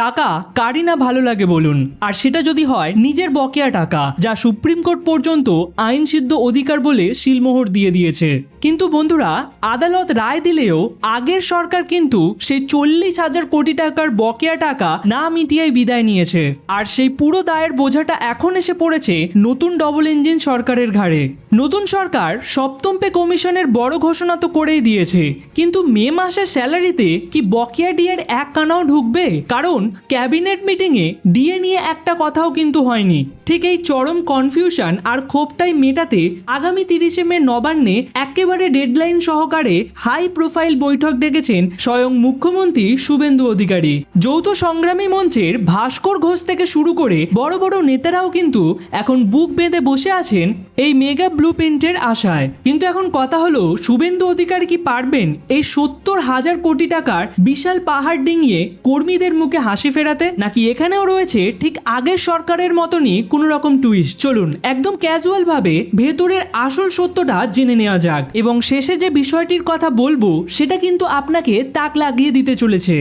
টাকা কারই না ভালো লাগে বলুন, আর সেটা যদি হয় নিজের বকেয়া টাকা, যা সুপ্রিম কোর্ট পর্যন্ত আইনসিদ্ধ অধিকার বলে সিলমোহর দিয়ে দিয়েছে। কিন্তু বন্ধুরা, আদালত রায় দিলেও আগের সরকার কিন্তু সেই 40,000 কোটি টাকার বকেয়া টাকা না মিটিয়েই বিদায় নিয়েছে। আর সেই পুরো দায়ের বোঝাটা এখন এসে পড়েছে নতুন ডবল ইঞ্জিন সরকারের ঘাড়ে। নতুন সরকার সপ্তম পে কমিশনের বড় ঘোষণা তো করেই দিয়েছে, কিন্তু মে মাসের স্যালারিতে কি বকেয়া ডিএর এক কানাও ঢুকবে? কারণ ক্যাবিনেট মিটিংয়ে ডিএ নিয়ে একটা কথাও কিন্তু হয়নি। ঠিক এই চরম কনফিউশন আর ক্ষোভটাই মেটাতে আগামী 30শে মে নবান্নে একেবারে ডেডলাইন সহকারে হাই প্রোফাইল বৈঠক ডেকেছেন স্বয়ং মুখ্যমন্ত্রী শুভেন্দু অধিকারী। যৌথ সংগ্রামী মঞ্চের ভাস্কর ঘোষ থেকে শুরু করে বড় বড় নেতারাও কিন্তু এখন বুক বেঁধে বসে আছেন এই মেগা ব্লু প্রিন্টের আশায়। কিন্তু এখন কথা হলো, শুভেন্দু অধিকারী কি পারবেন এই 70,000 কোটি টাকার বিশাল পাহাড় ডিঙিয়ে কর্মীদের মুখে হাসি ফেরাতে, নাকি এখানেও রয়েছে ঠিক আগের সরকারের মতনই কোনো রকম টুইস্ট? চলুন একদম ক্যাজুয়াল ভাবে ভেতরের আসল সত্যটা জেনে নেওয়া যাক, এবং শেষে যে বিষয়টির কথা বলবো সেটা কিন্তু আপনাকে তাক লাগিয়ে দিতে চলেছে।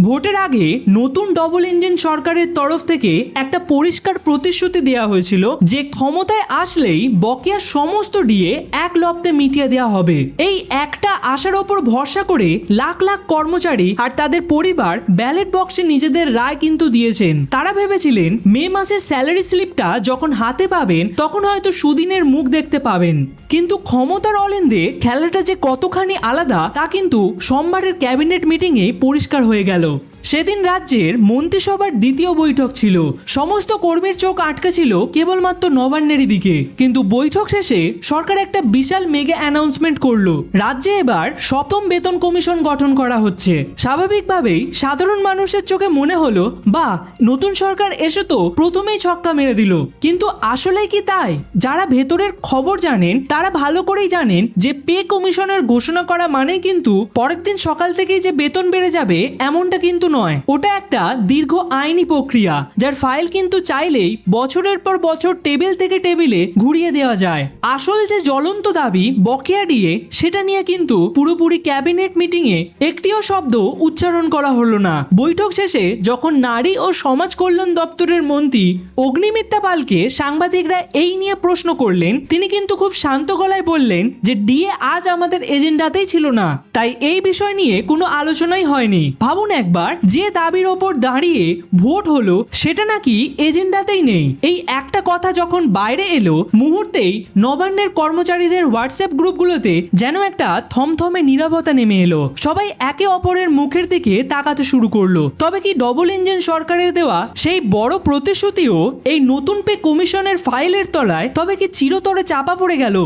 ভোটের আগে নতুন ডবল ইঞ্জিন সরকারের তরফ থেকে একটা পরিষ্কার প্রতিশ্রুতি দেওয়া হয়েছিল যে ক্ষমতায় আসলেই বকেয়া সমস্ত ডিএ এক লপ্তে মিটিয়ে দেওয়া হবে। এই একটা আশার ওপর ভরসা করে লাখ লাখ কর্মচারী আর তাদের পরিবার ব্যালট বক্সে নিজেদের রায় কিন্তু দিয়েছেন। তারা ভেবেছিলেন মে মাসের স্যালারি স্লিপটা যখন হাতে পাবেন তখন হয়তো সুদিনের মুখ দেখতে পাবেন। কিন্তু ক্ষমতার অলিন্দে খেলাটা যে কতখানি আলাদা তা কিন্তু সোমবারের ক্যাবিনেট মিটিংয়ে পরিষ্কার হয়ে গেল। সেদিন রাজ্যের মন্ত্রিসভার দ্বিতীয় বৈঠক ছিল। সমস্ত কর্মীর চোখ আটকে ছিল কেবলমাত্র নবান্নেরই দিকে। কিন্তু বৈঠক শেষে সরকার একটা বিশাল মেগা অ্যানাউন্সমেন্ট করলো, রাজ্যে এবার সপ্তম বেতন কমিশন গঠন করা হচ্ছে। স্বাভাবিকভাবেই সাধারণ মানুষের চোখে মনে হলো, বাহ, নতুন সরকার এসে তো প্রথমেই ছক্কা মেরে দিল। কিন্তু আসলে কি তাই? যারা ভেতরের খবর জানেন তারা ভালো করেই জানেন যে পে কমিশনের ঘোষণা করা মানেই কিন্তু পরের দিন সকাল থেকেই যে বেতন বেড়ে যাবে এমনটা কিন্তু নয়। ওটা একটা দীর্ঘ আইনি প্রক্রিয়া, যার ফাইল কিন্তু চাইলেই বছরের পর বছর টেবিল থেকে টেবিলে ঘুরিয়ে দেওয়া যায়। আসল যে জ্বলন্ত দাবি বকেয়া ডিএ, সেটা নিয়ে কিন্তু পুরোপুরি ক্যাবিনেট মিটিংয়ে একটিও শব্দ উচ্চারণ করা হলো না। বৈঠক শেষে যখন নারী ও সমাজ কল্যাণ দপ্তরের মন্ত্রী অগ্নিমিত্রা পালকে সাংবাদিকরা এই নিয়ে প্রশ্ন করলেন, তিনি কিন্তু খুব শান্ত গলায় বললেন যে ডিএ আজ আমাদের এজেন্ডাতেই ছিল না, তাই এই বিষয় নিয়ে কোনো আলোচনাই হয়নি। ভাবুন একবার, যে দাবির ওপর দাঁড়িয়ে ভোট হলো সেটা নাকি এজেন্ডাতেই নেই। এই একটা কথা যখন বাইরে এলো, মুহূর্তেই নবান্নের কর্মচারীদের হোয়াটসঅ্যাপ গ্রুপগুলোতে যেন একটা থমথমে নীরবতা নেমে এলো। সবাই একে অপরের মুখের দিকে তাকাতে শুরু করলো। তবে কি ডবল ইঞ্জিন সরকারের দেওয়া সেই বড় প্রতিশ্রুতিও এই নতুন পে কমিশনের ফাইলের তলায় তবে কি চিরতরে চাপা পড়ে গেল?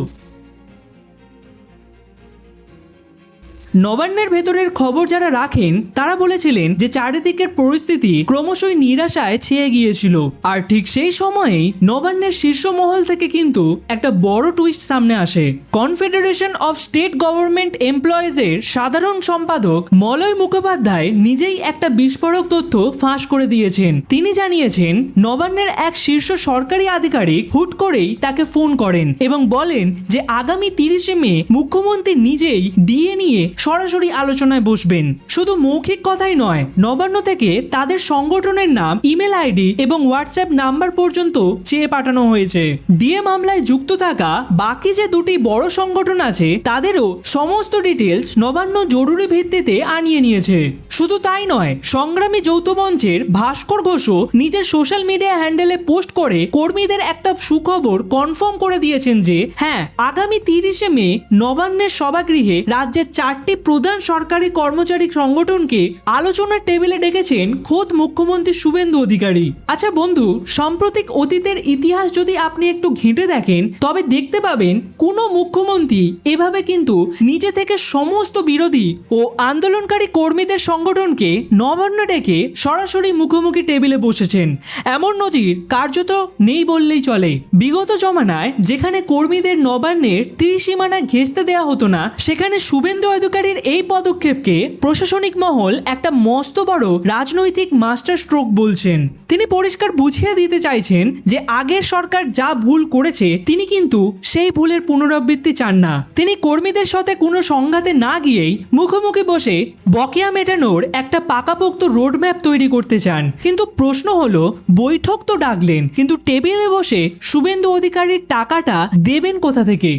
নবান্নের ভেতরের খবর যারা রাখেন তারা বলেছিলেন যে চারিদিকের পরিস্থিতি ক্রমশই নিরাশায় ছেয়ে গিয়েছিল। আর ঠিক সেই সময়েই নবান্নের শীর্ষ মহল থেকে কিন্তু একটা বড় টুইস্ট সামনে আসে। কনফেডারেশন অফ স্টেট গভর্নমেন্ট এমপ্লয়িজের সাধারণ সম্পাদক মলয় মুখোপাধ্যায় নিজেই একটা বিস্ফোরক তথ্য ফাঁস করে দিয়েছেন। তিনি জানিয়েছেন, নবান্নের এক শীর্ষ সরকারি আধিকারিক হুট করেই তাকে ফোন করেন এবং বলেন যে আগামী 30শে মে মুখ্যমন্ত্রী নিজেই ডিএ নিয়ে সরাসরি আলোচনায় বসবেন। শুধু মৌখিক কথাই নয়, নবান্ন থেকে তাদের সংগঠনের নাম, ইমেল আইডি এবং হোয়াটসঅ্যাপ নাম্বার পর্যন্ত চেয়ে পাঠানো হয়েছে। ডিএ মামলায় যুক্ত থাকা বাকি যে দুটি বড় সংগঠন আছে তাদেরও সমস্ত ডিটেলস নবান্ন জরুরি ভিত্তিতে আনিয়ে নিয়েছে। শুধু তাই নয়, সংগ্রামী যৌথ মঞ্চের ভাস্কর ঘোষও নিজের সোশ্যাল মিডিয়া হ্যান্ডেলে পোস্ট করে কর্মীদের একটা সুখবর কনফার্ম করে দিয়েছেন যে হ্যাঁ, আগামী 30শে মে নবান্নের সভাগৃহে রাজ্যের 4টি প্রধান সরকারি কর্মচারী সংগঠনকে আলোচনার টেবিলে ডেকেছেন খোদ মুখ্যমন্ত্রী শুভেন্দু অধিকারী। আচ্ছা বন্ধু, সাম্প্রতিক অতীতের ইতিহাস যদি আপনি একটু ঘেঁটে দেখেন তবে দেখতে পাবেন কোনো মুখ্যমন্ত্রী এভাবে কিন্তু নিজে থেকে সমস্ত বিরোধী ও আন্দোলনকারী কর্মীদের সংগঠনকে নবান্ন ডেকে সরাসরি মুখোমুখি টেবিলে বসেছেন। এমন নজির কার্যত নেই বললেই চলে। বিগত জমানায় যেখানে কর্মীদের নবান্নের ত্রিসীমানা ঘেঁষতে দেওয়া হতো না, সেখানে শুভেন্দু অধিকারী অধিকারীর এই পদক্ষেপকে প্রশাসনিক মহল একটা মস্ত বড় রাজনৈতিক মাস্টার স্ট্রোক বলছেন। তিনি পরিষ্কার বুঝিয়ে দিতে চাইছেন যে আগের সরকার যা ভুল করেছে তিনি কিন্তু সেই ভুলের পুনরাবৃত্তি চান না। তিনি কর্মীদের সাথে কোনো সংঘাতে না গিয়েই মুখোমুখি বসে বকেয়া মেটানোর একটা পাকাপোক্ত রোডম্যাপ তৈরি করতে চান। কিন্তু প্রশ্ন হলো, বৈঠক তো ডাকলেন, কিন্তু টেবিলে বসে শুভেন্দু অধিকারীর টাকাটা দেবেন কোথা থেকে?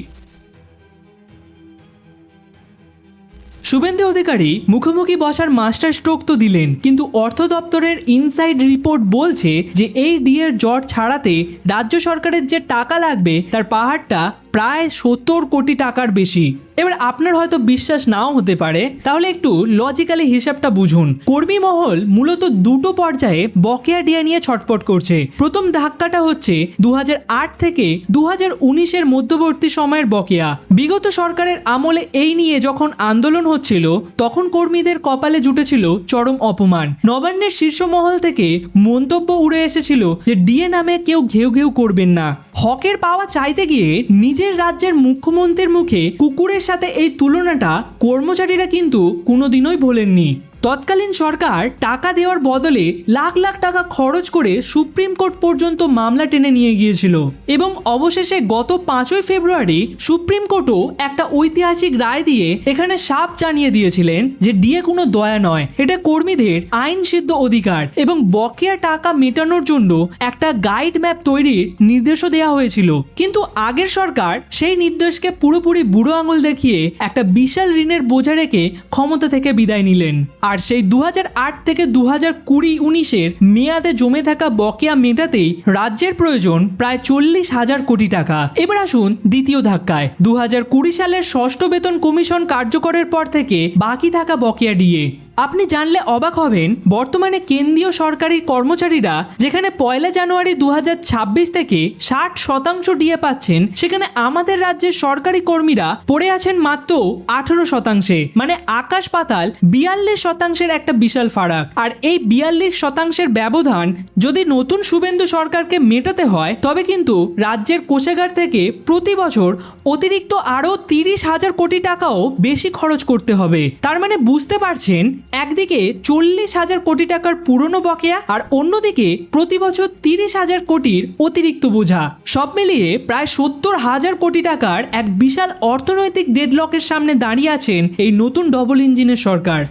শুভেন্দু অধিকারী মুখোমুখি বসার মাস্টার স্ট্রোক তো দিলেন, কিন্তু অর্থ দপ্তরের ইনসাইড রিপোর্ট বলছে যে এই ডিএর জট ছাড়াতে রাজ্য সরকারের যে টাকা লাগবে তার পাহাড়টা প্রায় 70 কোটি টাকার বেশি। এবার আপনার হয়তো বিশ্বাস নাও হতে পারে, তাহলে একটু লজিক্যালি হিসাবটা বুঝুন। কর্মী মহল মূলত দুটো পর্যায়ে বকেয়া ডিএ নিয়ে ছটপট করছে। প্রথম ধাক্কাটা হচ্ছে 2008 থেকে 2019-এর মধ্যবর্তী সময়ের বকেয়া। বিগত সরকারের আমলে এই নিয়ে যখন আন্দোলন হচ্ছিল তখন কর্মীদের কপালে জুটেছিল চরম অপমান। নবান্নের শীর্ষ মহল থেকে মন্তব্য উড়ে এসেছিল যে ডিএ নামে কেউ ঘেউ ঘেউ করবেন না। হকের পাওয়া চাইতে গিয়ে নিজের রাজ্যের মুখ্যমন্ত্রীর মুখে কুকুরের সাথে এই তুলনাটা কর্মচারীরা কিন্তু কোনোদিনই ভোলেননি। তৎকালীন সরকার টাকা দেওয়ার বদলে লাখ লাখ টাকা খরচ করে সুপ্রিম কোর্ট পর্যন্ত মামলা টেনে নিয়ে গিয়েছিল এবং অবশেষে গত 5ই ফেব্রুয়ারি সুপ্রিম কোর্টও একটা ঐতিহাসিক রায় দিয়ে এখানে সাফ জানিয়ে দিয়েছিলেন যে ডিএ কোনো দয়া নয়, এটা কর্মীদের আইন সিদ্ধ অধিকার এবং বকেয়া টাকা মেটানোর জন্য একটা গাইড ম্যাপ তৈরির নির্দেশও দেওয়া হয়েছিল। কিন্তু আগের সরকার সেই নির্দেশকে পুরোপুরি বুড়ো আঙুল দেখিয়ে একটা বিশাল ঋণের বোঝা রেখে ক্ষমতা থেকে বিদায় নিলেন। আর সেই 2008 থেকে 2020-19-এর মেয়াদে জমে থাকা বকেয়া মেটাতেই রাজ্যের প্রয়োজন প্রায় 40,000 কোটি টাকা। এবার আসুন দ্বিতীয় ধাক্কায়। 2020 সালের ষষ্ঠ বেতন কমিশন কার্যকরের পর থেকে বাকি থাকা বকেয়া ডিএ। আপনি জানলে অবাক হবেন, বর্তমানে কেন্দ্রীয় সরকারি কর্মচারীরা যেখানে 1 জানুয়ারি 2026 থেকে 60% ডিএ পাচ্ছেন, সেখানে আমাদের রাজ্যের সরকারি কর্মীরা পড়ে আছেন মাত্র 18%। মানে আকাশ পাতাল 42%-এর একটা বিশাল ফারাক। আর এই 42%-এর ব্যবধান যদি নতুন শুভেন্দু সরকারকে মেটাতে হয় তবে কিন্তু রাজ্যের কোষাগার থেকে প্রতি বছর অতিরিক্ত আরও 30,000 কোটি টাকাও বেশি খরচ করতে হবে। তার মানে বুঝতে পারছেন, একদিকে 40,000 কোটি টাকার পুরনো বকেয়া আর অন্যদিকে প্রতি বছর 30,000 কোটির অতিরিক্ত বোঝা। সব মিলিয়ে প্রায় 70,000 কোটি টাকার এক বিশাল অর্থনৈতিক ডেডলকের সামনে দাঁড়িয়ে আছেন এই নতুন ডবল ইঞ্জিনের সরকার।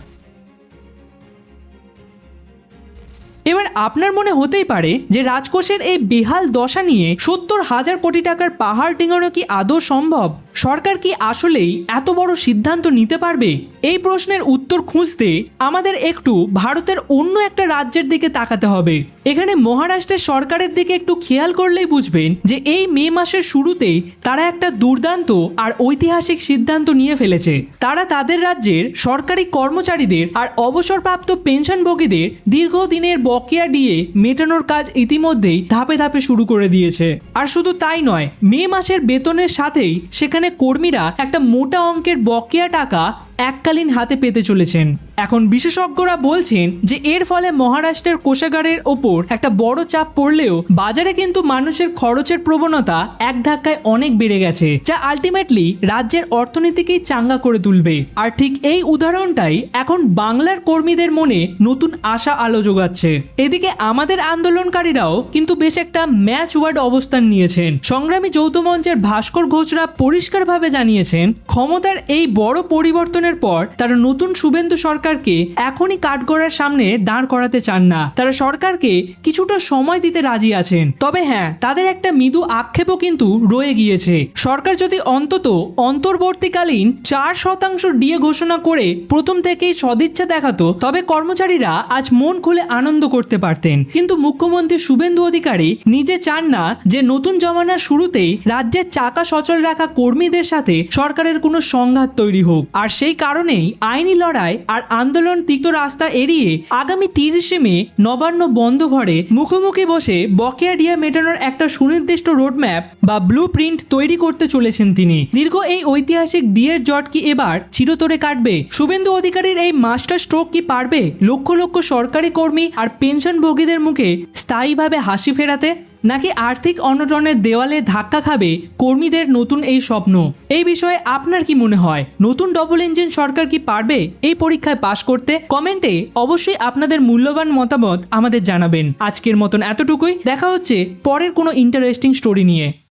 এবার আপনার মনে হতেই পারে যে রাজকোষের এই বেহাল দশা নিয়ে 70,000 কোটি টাকার পাহাড় ডিঙানো কি আদৌ সম্ভব? সরকার কি আসলেই এত বড় সিদ্ধান্ত নিতে পারবে? এই প্রশ্নের উত্তর খুঁজতে আমাদের একটু ভারতের অন্য একটা রাজ্যের দিকে তাকাতে হবে। এখানে মহারাষ্ট্রের সরকারের দিকে একটু খেয়াল করলেই বুঝবেন যে এই মে মাসের শুরুতেই তারা একটা দুর্দান্ত আর ঐতিহাসিক সিদ্ধান্ত নিয়ে ফেলেছে। তারা তাদের রাজ্যের সরকারি কর্মচারীদের আর অবসরপ্রাপ্ত পেনশনভোগীদের দীর্ঘদিনের বকেয়া ডিএ মেটানোর কাজ ইতিমধ্যেই ধাপে ধাপে শুরু করে দিয়েছে। আর শুধু তাই নয়, মে মাসের বেতনের সাথেই সেখানে কর্মীরা একটা মোটা অঙ্কের বকেয়া টাকা এককালীন হাতে পেতে চলেছেন। এখন বিশেষজ্ঞরা বলছেন যে এর ফলে মহারাষ্ট্রের কোষাগারের ওপর একটা বড় চাপ পড়লেও বাজারে কিন্তু মানুষের খরচের প্রবণতা এক ধাক্কায় অনেক বেড়ে গেছে, যা আলটিমেটলি রাজ্যের অর্থনীতিকেই চাঙ্গা করে তুলবে। আর ঠিক এই উদাহরণটাই এখন বাংলার কর্মীদের মনে নতুন আশা আলো যোগাচ্ছে। এদিকে আমাদের আন্দোলনকারীরাও কিন্তু বেশ একটা ম্যাচ ওয়ার্ড অবস্থান নিয়েছেন। সংগ্রামী যৌথ মঞ্চের ভাস্কর ঘোষরা পরিষ্কারভাবে জানিয়েছেন, ক্ষমতার এই বড় পরিবর্তনের পর তারা নতুন শুভেন্দু সরকারকে এখনই কাঠগড়ার সামনে দাঁড় করাতে চান না। তারা সরকারকে কিছুটা সময় দিতে রাজি আছেন। তবে হ্যাঁ, তাদের একটা মৃদু আক্ষেপও কিন্তু রয়ে গিয়েছে। সরকার যদি অন্তত অন্তর্বর্তীকালীন 4% ডিএ ঘোষণা করে প্রথম থেকেই সদিচ্ছা দেখাতো, তবে কর্মচারীরা আজ মন খুলে আনন্দ করতে পারতেন। কিন্তু মুখ্যমন্ত্রী শুভেন্দু অধিকারী নিজে চান না যে নতুন জমানার শুরুতেই রাজ্যের চাকা সচল রাখা কর্মীদের সাথে সরকারের কোনো সংঘাত তৈরি হোক। আর সেই কারণেই আইনি লড়াই আর আন্দোলন তিক্ত রাস্তা এড়িয়ে আগামী 30 মে নবান্ন বন্ধ ঘরে মুখোমুখি বসে বকেয়া ডিএ মেটানোর একটা সুনির্দিষ্ট রোডম্যাপ বা ব্লু প্রিন্ট তৈরি করতে চলেছেন তিনি। দীর্ঘ এই ঐতিহাসিক ডিএর জট কি এবার চিরতরে কাটবে? শুভেন্দু অধিকারীর এই মাস্টার স্ট্রোক কি পারবে লক্ষ লক্ষ সরকারি কর্মী আর পেনশনভোগীদের মুখে স্থায়ীভাবে হাসি ফেরাতে? নাকি আর্থিক অনটনের দেওয়ালে ধাক্কা খাবে কর্মীদের নতুন এই স্বপ্ন? এই বিষয়ে আপনার কি মনে হয়? নতুন ডবল ইঞ্জিন সরকার কি পারবে এই পরীক্ষায় পাশ করতে? কমেন্টে অবশ্যই আপনাদের মূল্যবান মতামত আমাদের জানাবেন। আজকের মতন এতটুকুই, দেখা হচ্ছে পরের কোনো ইন্টারেস্টিং স্টোরি নিয়ে।